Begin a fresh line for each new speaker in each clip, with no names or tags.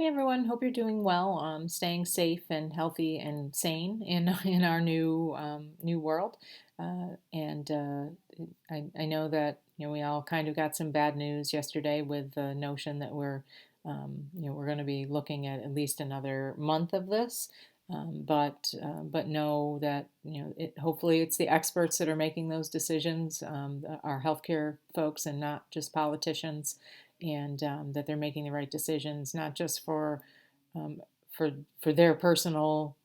Hey everyone, hope you're doing well. Staying safe and healthy and sane in in our new world. And I know that we all kind of got some bad news yesterday with the notion that we're going to be looking at least another month of this. But know that hopefully it's the experts that are making those decisions, our healthcare folks, and not just politicians, and that they're making the right decisions, not just um, for for their personal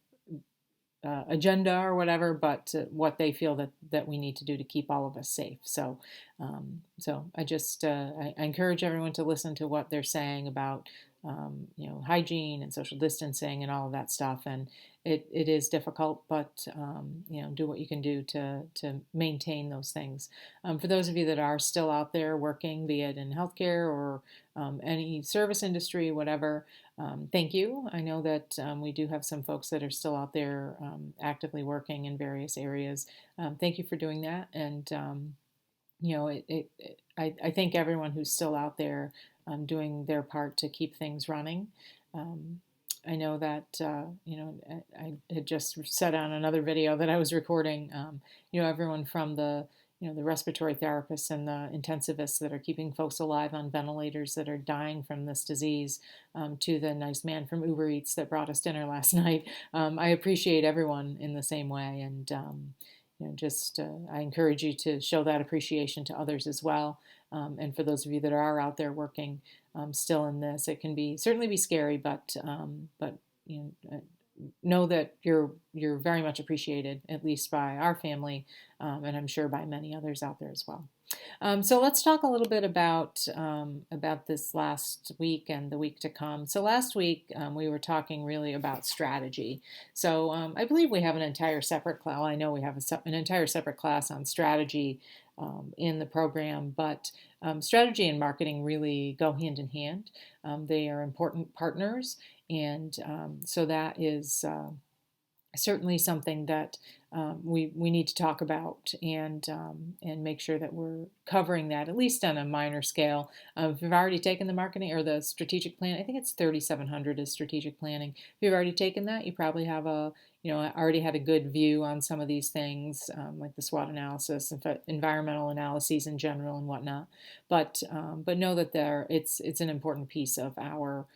agenda or whatever, but what they feel that we need to do to keep all of us safe. So I encourage everyone to listen to what they're saying about hygiene and social distancing and all of that stuff. And it is difficult, but do what you can do to maintain those things. For those of you that are still out there working, be it in healthcare or any service industry, whatever, thank you. I know that we do have some folks that are still out there actively working in various areas. Thank you for doing that. And, I thank everyone who's still out there doing their part to keep things running. Um, I know that, I had just said on another video that I was recording, everyone from the respiratory therapists and the intensivists that are keeping folks alive on ventilators that are dying from this disease, to the nice man from Uber Eats that brought us dinner last night. I appreciate everyone in the same way, and just I encourage you to show that appreciation to others as well. And for those of you that are out there working still in this, it can certainly be scary, but know that you're very much appreciated, at least by our family, and I'm sure by many others out there as well. So let's talk a little bit about this last week and the week to come. So last week we were talking really about strategy. So I believe we have an entire separate class. I know we have an entire separate class on strategy in the program, but strategy and marketing really go hand in hand. They are important partners, and so that is certainly something that we need to talk about, and make sure that we're covering that at least on a minor scale. If you've already taken the marketing or the strategic plan, I think it's 3,700 is strategic planning. If you've already taken that, you probably have already had a good view on some of these things, like the SWOT analysis and environmental analyses in general and whatnot. But know that it's an important piece of our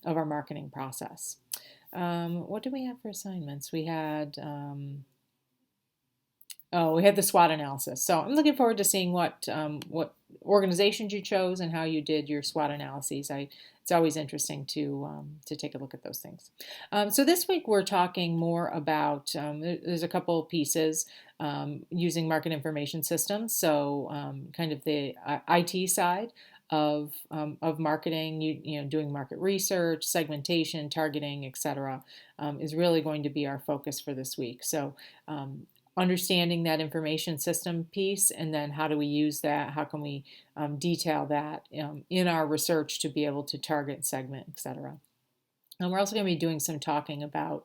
marketing process. What do we have for assignments? We had the SWOT analysis. So I'm looking forward to seeing what organizations you chose and how you did your SWOT analyses. It's always interesting to take a look at those things. So this week we're talking more about there's a couple pieces using market information systems. So kind of the IT side of marketing, doing market research, segmentation, targeting, etc., is really going to be our focus for this week. So understanding that information system piece, and then how do we use that? How can we detail that in our research to be able to target, segment, etc. And we're also going to be doing some talking about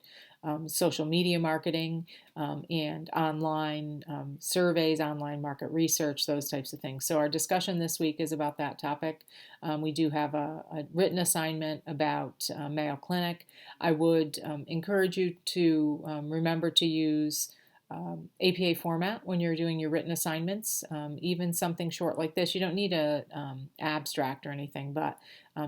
social media marketing and online surveys, online market research, those types of things. So our discussion this week is about that topic. We do have a written assignment about Mayo Clinic. I would encourage you to remember to use APA format when you're doing your written assignments. Even something short like this, you don't need a abstract or anything, but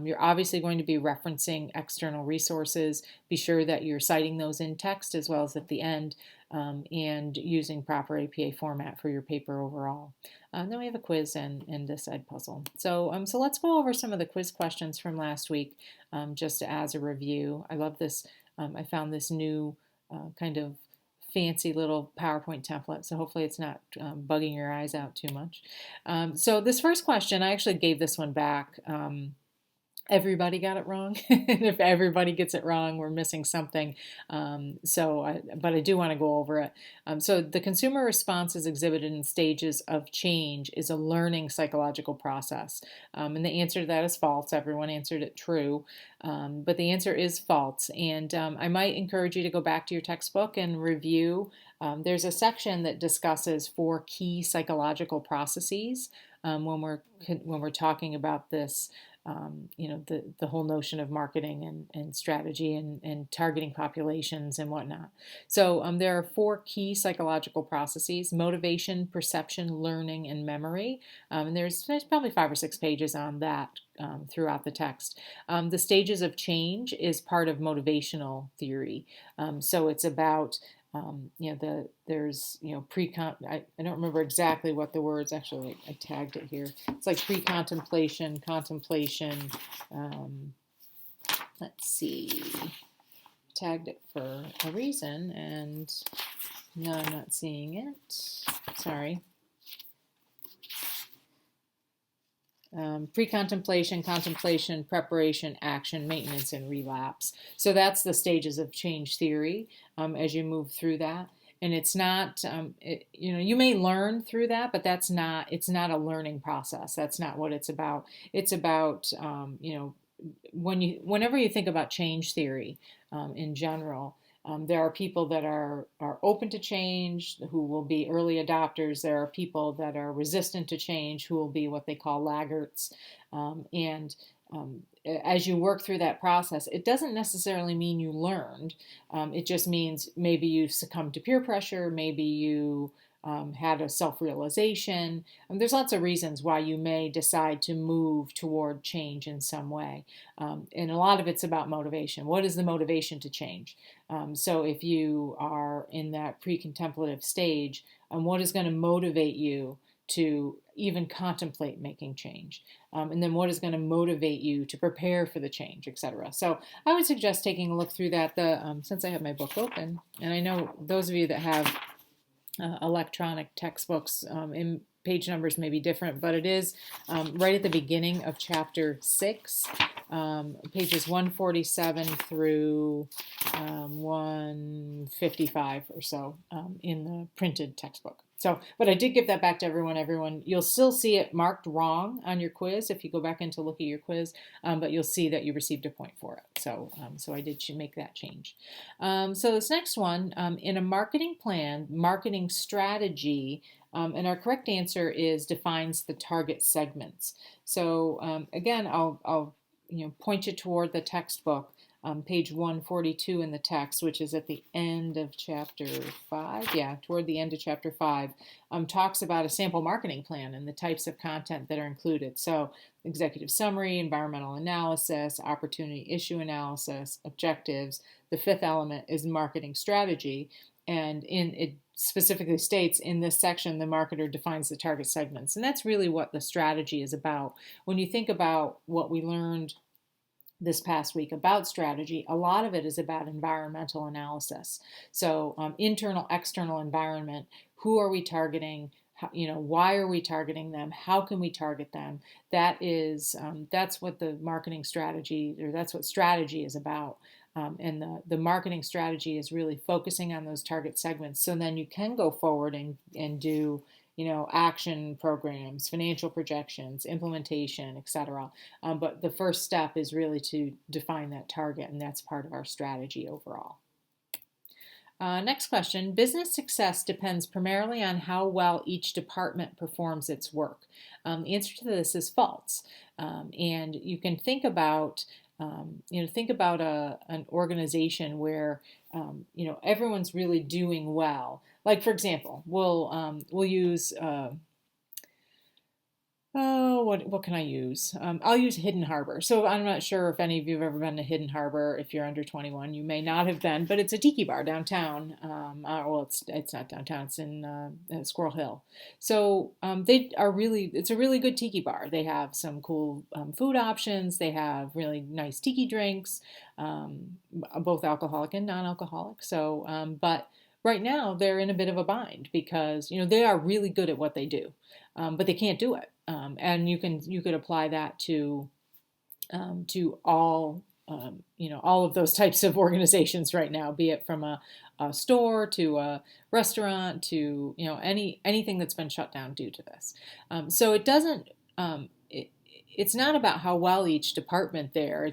you're obviously going to be referencing external resources. Be sure that you're citing those in text as well as at the end, and using proper APA format for your paper overall. Then we have a quiz and this side puzzle. So let's go over some of the quiz questions from last week, just as a review. I love this. I found this new kind of fancy little PowerPoint template, so hopefully it's not bugging your eyes out too much. So this first question, I actually gave this one back. Everybody got it wrong. And if everybody gets it wrong, we're missing something. But I do want to go over it. So the consumer response is exhibited in stages of change is a learning psychological process. And the answer to that is false. Everyone answered it true. But the answer is false. And I might encourage you to go back to your textbook and review. There's a section that discusses 4 key psychological processes when we're talking about this the whole notion of marketing and strategy and targeting populations and whatnot. So there are 4 key psychological processes: motivation, perception, learning, and memory. And there's probably 5 or 6 pages on that throughout the text. The stages of change is part of motivational theory. So it's about there's I don't remember exactly what the words, actually I tagged it here. It's like pre-contemplation, contemplation. Let's see, tagged it for a reason and now I'm not seeing it. Sorry. Pre-contemplation, contemplation, preparation, action, maintenance, and relapse. So that's the stages of change theory as you move through that. And it's not, you may learn through that, but it's not a learning process. That's not what it's about. It's about, whenever you think about change theory in general, there are people that are open to change, who will be early adopters. There are people that are resistant to change, who will be what they call laggards. As you work through that process, it doesn't necessarily mean you learned. It just means maybe you succumbed to peer pressure, maybe you had a self-realization. There's lots of reasons why you may decide to move toward change in some way. And a lot of it's about motivation. What is the motivation to change? So if you are in that pre-contemplative stage, what is going to motivate you to even contemplate making change? And then what is going to motivate you to prepare for the change, etc. So I would suggest taking a look through that. Since I have my book open, and I know those of you that have electronic textbooks, in page numbers may be different, but it is right at the beginning of chapter 6, pages 147 through 155 or so in the printed textbook. So, but I did give that back to everyone. You'll still see it marked wrong on your quiz if you go back in to look at your quiz, but you'll see that you received a point for it. So, so I did make that change. So this next one, in a marketing plan, marketing strategy, and our correct answer is defines the target segments. So again, I'll point you toward the textbook. Page 142 in the text, which is at the end of chapter 5, toward the end of chapter 5, talks about a sample marketing plan and the types of content that are included. So executive summary, environmental analysis, opportunity issue analysis, objectives. The 5th element is marketing strategy, and it specifically states in this section, the marketer defines the target segments. And that's really what the strategy is about. When you think about what we learned this past week about strategy, a lot of it is about environmental analysis. So internal, external environment, who are we targeting? Why are we targeting them? How can we target them? That's what the marketing strategy, or that's what strategy is about. And the marketing strategy is really focusing on those target segments. So then you can go forward and do action programs, financial projections, implementation, etc. But the first step is really to define that target, and that's part of our strategy overall. Next question. Business success depends primarily on how well each department performs its work. The answer to this is false. And you can think about an organization where everyone's really doing well. Like, for example, we'll use what can I use? I'll use Hidden Harbor. So I'm not sure if any of you have ever been to Hidden Harbor. If you're under 21, you may not have been, but it's a tiki bar downtown. It's not downtown. It's in Squirrel Hill. So it's a really good tiki bar. They have some cool food options. They have really nice tiki drinks, both alcoholic and non-alcoholic. So, but right now they're in a bit of a bind because they are really good at what they do, but they can't do it. And you could apply that to all all of those types of organizations right now, be it from a store to a restaurant to anything that's been shut down due to this. So it doesn't. It's not about how well each department there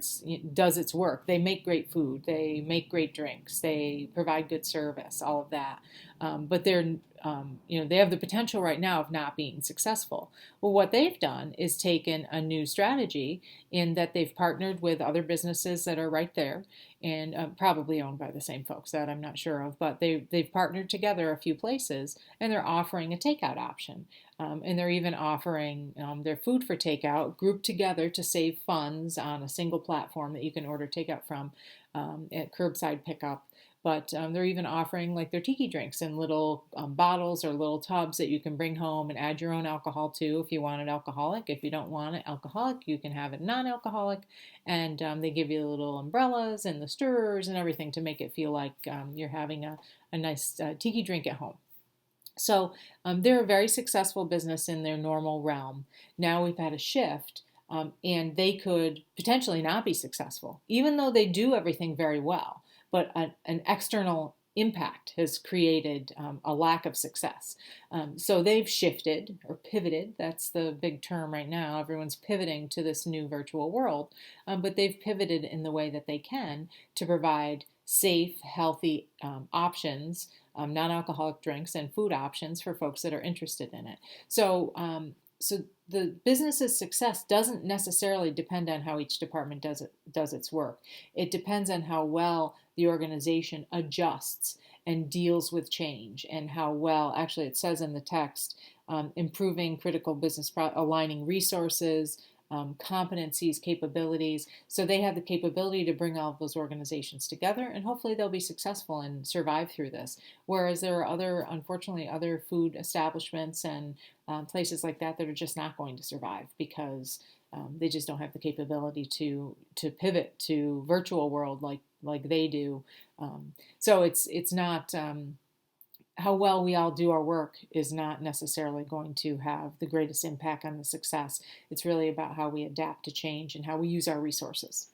does its work. They make great food, they make great drinks, they provide good service, all of that. But they're they have the potential right now of not being successful. Well, what they've done is taken a new strategy in that they've partnered with other businesses that are right there and probably owned by the same folks that I'm not sure of, but they've partnered together a few places and they're offering a takeout option. And they're even offering their food for takeout grouped together to save funds on a single platform that you can order takeout from at curbside pickup. But they're even offering like their tiki drinks in little bottles or little tubs that you can bring home and add your own alcohol to if you want it alcoholic. If you don't want it alcoholic, you can have it non-alcoholic. And they give you little umbrellas and the stirrers and everything to make it feel like you're having a nice tiki drink at home. So they're a very successful business in their normal realm. Now we've had a shift. And they could potentially not be successful, even though they do everything very well. But an external impact has created a lack of success. So they've shifted or pivoted. That's the big term right now. Everyone's pivoting to this new virtual world. But they've pivoted in the way that they can to provide safe, healthy options, non-alcoholic drinks and food options for folks that are interested in it. So the business's success doesn't necessarily depend on how each department does its work. It depends on how well the organization adjusts and deals with change, and how well, actually it says in the text, improving critical business, aligning resources, competencies, capabilities. So they have the capability to bring all of those organizations together, and hopefully they'll be successful and survive through this. Whereas there are unfortunately, other food establishments and places like that that are just not going to survive because they just don't have the capability to pivot to virtual world like they do. So it's not how well we all do our work is not necessarily going to have the greatest impact on the success. It's really about how we adapt to change and how we use our resources.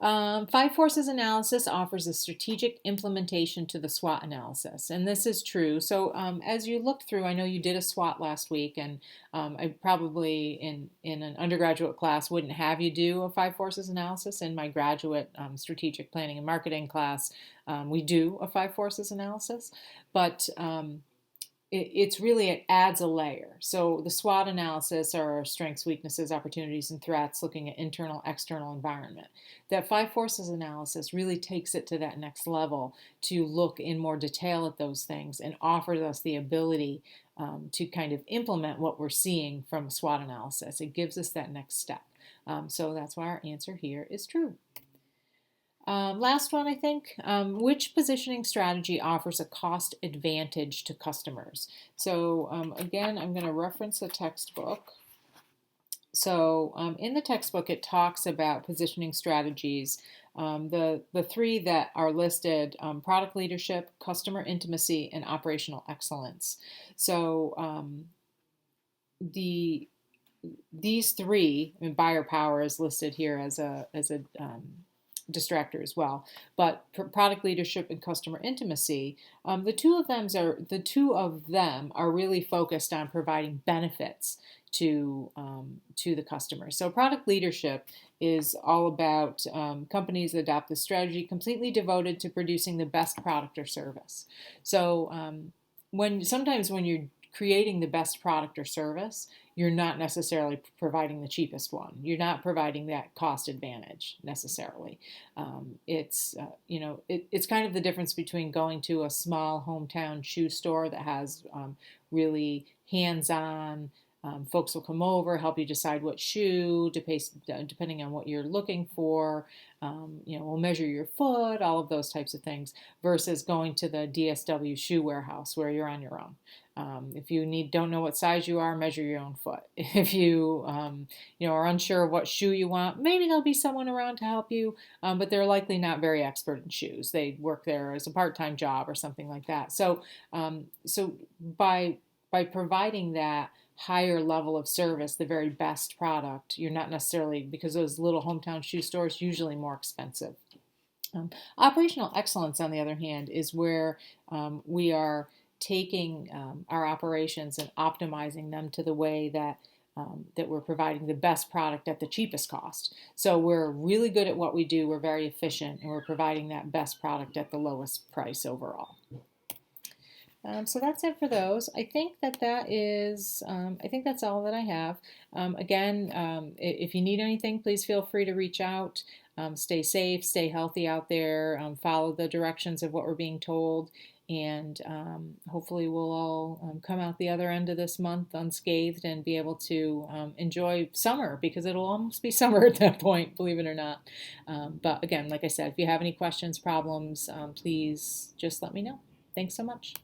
Five Forces analysis offers a strategic implementation to the SWOT analysis, and this is true. So as you look through, I know you did a SWOT last week, and I probably in an undergraduate class wouldn't have you do a Five Forces analysis. In my graduate strategic planning and marketing class, we do a Five Forces analysis, but it adds a layer. So the SWOT analysis are strengths, weaknesses, opportunities, and threats, looking at internal, external environment. That Five Forces analysis really takes it to that next level to look in more detail at those things and offers us the ability to kind of implement what we're seeing from a SWOT analysis. It gives us that next step. So that's why our answer here is true. Last one, I think. Which positioning strategy offers a cost advantage to customers? So again, I'm going to reference the textbook. So in the textbook, it talks about positioning strategies. The three that are listed: product leadership, customer intimacy, and operational excellence. So these three, I mean, buyer power is listed here as a distractor as well, but product leadership and customer intimacy, the two of them are really focused on providing benefits to the customer. So product leadership is all about companies that adopt the strategy completely devoted to producing the best product or service. So sometimes when you're creating the best product or service, you're not necessarily providing the cheapest one. You're not providing that cost advantage necessarily. It's kind of the difference between going to a small hometown shoe store that has really hands-on. Folks will come over, help you decide what shoe, depending on what you're looking for. We'll measure your foot, all of those types of things, versus going to the DSW shoe warehouse where you're on your own. If you don't know what size you are, measure your own foot. If you are unsure of what shoe you want, maybe there'll be someone around to help you, but they're likely not very expert in shoes. They work there as a part-time job or something like that. So by providing that higher level of service, the very best product, you're not necessarily, because those little hometown shoe stores usually more expensive. Operational excellence, on the other hand, is where we are taking our operations and optimizing them to the way that we're providing the best product at the cheapest cost. So we're really good at what we do, we're very efficient, and we're providing that best product at the lowest price overall. So that's it for those. I think that is, I think that's all that I have. Again, if you need anything, please feel free to reach out. Stay safe, stay healthy out there, follow the directions of what we're being told, and hopefully we'll all come out the other end of this month unscathed and be able to enjoy summer, because it'll almost be summer at that point, believe it or not. But again, like I said, if you have any questions, problems, please just let me know. Thanks so much.